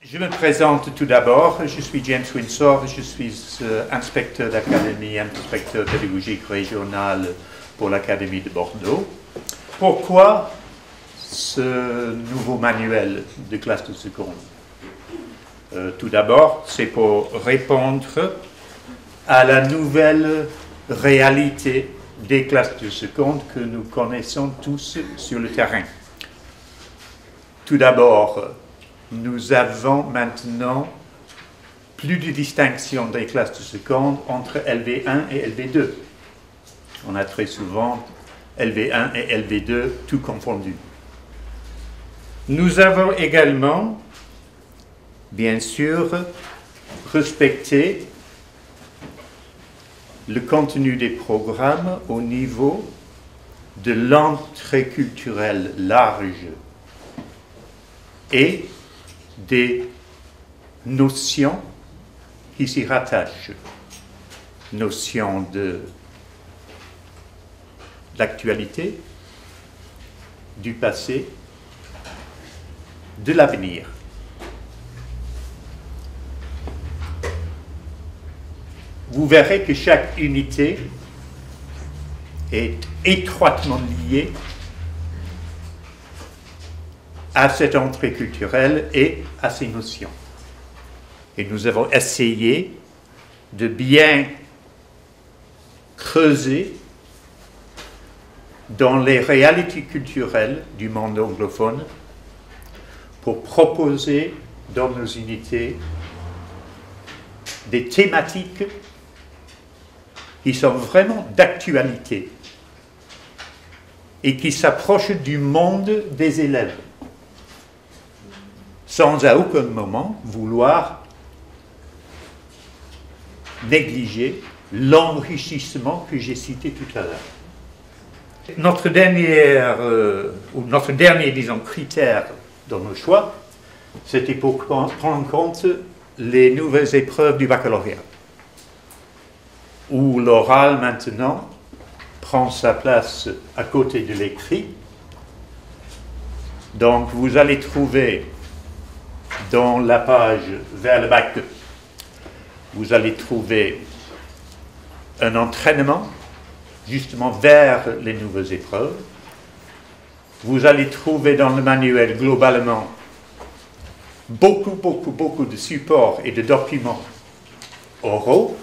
Je me présente tout d'abord, je suis James Windsor, je suis inspecteur d'académie, inspecteur pédagogique régional pour l'Académie de Bordeaux. Pourquoi ce nouveau manuel de classe de seconde? Tout d'abord, c'est pour répondre à la nouvelle réalité des classes de seconde que nous connaissons tous sur le terrain. Tout d'abord, nous avons maintenant plus de distinction des classes de seconde entre LV1 et LV2. On a très souvent LV1 et LV2 tout confondu. Nous avons également, bien sûr, respecté le contenu des programmes au niveau de l'entrée culturelle large et des notions qui s'y rattachent. Notions de l'actualité, du passé, de l'avenir. Vous verrez que chaque unité est étroitement liée à cette entrée culturelle et à ces notions. Et nous avons essayé de bien creuser dans les réalités culturelles du monde anglophone pour proposer dans nos unités des thématiques qui sont vraiment d'actualité et qui s'approchent du monde des élèves, sans à aucun moment vouloir négliger l'enrichissement que j'ai cité tout à l'heure. Notre dernier, disons, critère dans nos choix, c'était pour prendre en compte les nouvelles épreuves du baccalauréat, où l'oral maintenant prend sa place à côté de l'écrit. Donc vous allez trouver dans la page vers le bac, vous allez trouver un entraînement justement vers les nouvelles épreuves. Vous allez trouver dans le manuel globalement beaucoup de supports et de documents oraux,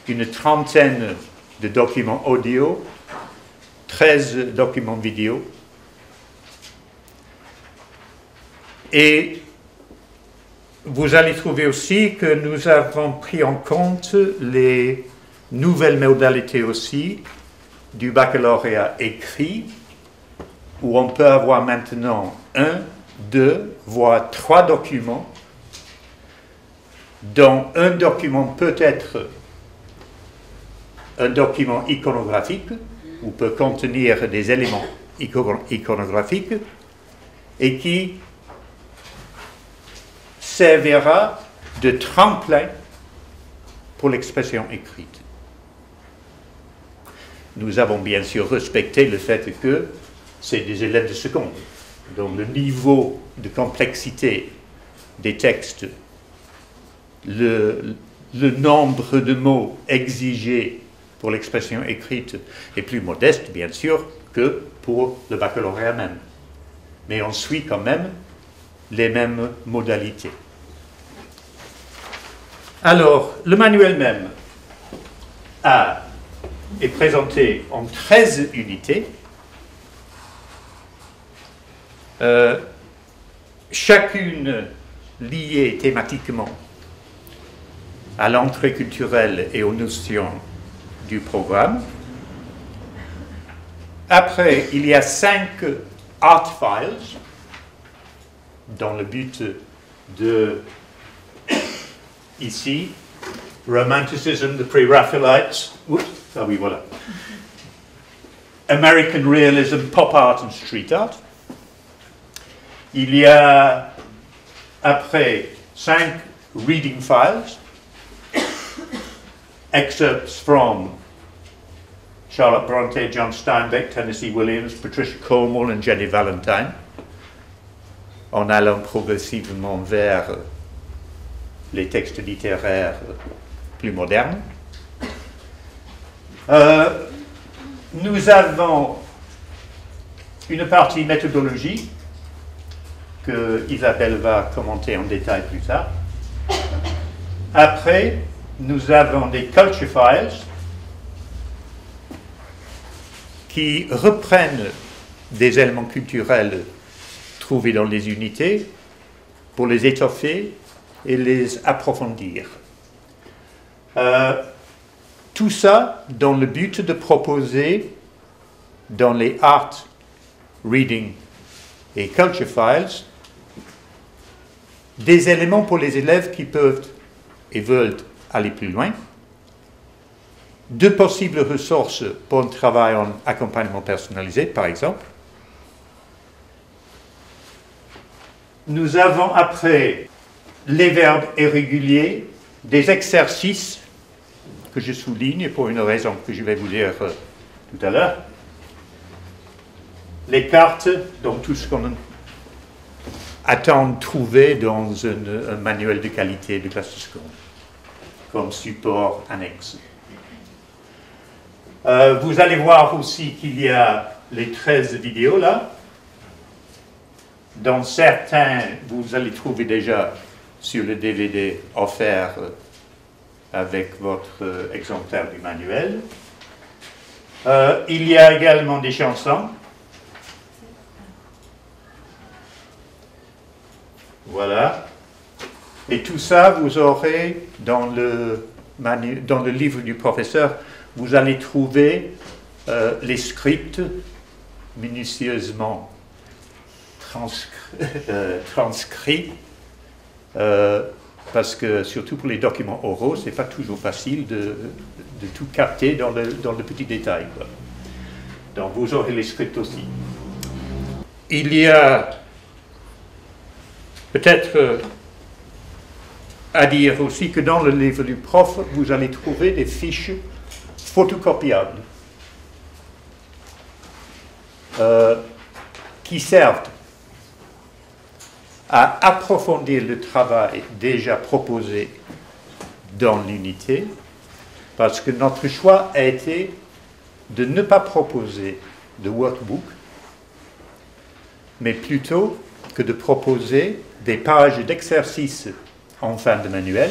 une trentaine de documents audio, 13 documents vidéo. Et vous allez trouver aussi que nous avons pris en compte les nouvelles modalités aussi du baccalauréat écrit, où on peut avoir maintenant 1, 2, voire 3 documents, dont un document peut être un document iconographique, ou peut contenir des éléments iconographiques, et qui servira de tremplin pour l'expression écrite. Nous avons bien sûr respecté le fait que c'est des élèves de seconde, donc le niveau de complexité des textes, le nombre de mots exigés pour l'expression écrite est plus modeste, bien sûr, que pour le baccalauréat même. Mais on suit quand même les mêmes modalités. Alors, le manuel même est présenté en 13 unités, chacune liée thématiquement à l'entrée culturelle et aux notions du programme. Après, il y a 5 art files dans le but de, ici, Romanticism, the Pre-Raphaelites, ah oui, voilà. American Realism, Pop Art and Street Art. Il y a après 5 reading files, excerpts from Charlotte Bronte, John Steinbeck, Tennessee Williams, Patricia Cornwell and Jenny Valentine. en allant progressivement vers les textes littéraires plus modernes. Nous avons une partie méthodologie que Isabelle va commenter en détail plus tard. Après, nous avons des culture files qui reprennent des éléments culturels trouvés dans les unités pour les étoffer et les approfondir. Tout ça dans le but de proposer dans les art, reading et culture files des éléments pour les élèves qui peuvent et veulent aller plus loin, de possibles ressources pour un travail en accompagnement personnalisé, par exemple. Nous avons après les verbes irréguliers, des exercices que je souligne pour une raison que je vais vous dire tout à l'heure. Les cartes, donc tout ce qu'on attend de trouver dans un manuel de qualité de classe de seconde, comme support annexe. Vous allez voir aussi qu'il y a les 13 vidéos là. Dans certains, vous allez trouver déjà sur le DVD offert avec votre exemplaire du manuel. Il y a également des chansons. Voilà. Et tout ça, vous aurez dans le livre du professeur, vous allez trouver les scripts minutieusement transcrits, parce que surtout pour les documents oraux, ce n'est pas toujours facile de tout capter dans le petit détail, quoi. Donc vous aurez les scripts aussi. Il y a peut-être à dire aussi que dans le livre du prof, vous allez trouver des fiches photocopiables qui servent à approfondir le travail déjà proposé dans l'unité, parce que notre choix a été de ne pas proposer de workbook, mais plutôt que de proposer des pages d'exercices en fin de manuel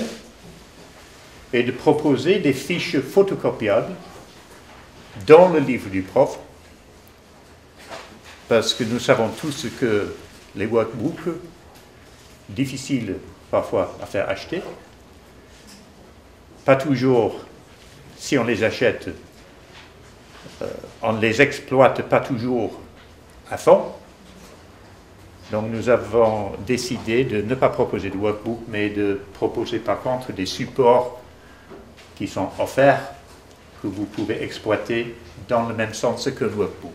et de proposer des fiches photocopiables dans le livre du prof, parce que nous savons tous que les workbooks, difficiles parfois à faire acheter, pas toujours, si on les achète, on ne les exploite pas toujours à fond. Donc nous avons décidé de ne pas proposer de workbook, mais de proposer par contre des supports qui sont offerts, que vous pouvez exploiter dans le même sens que le workbook.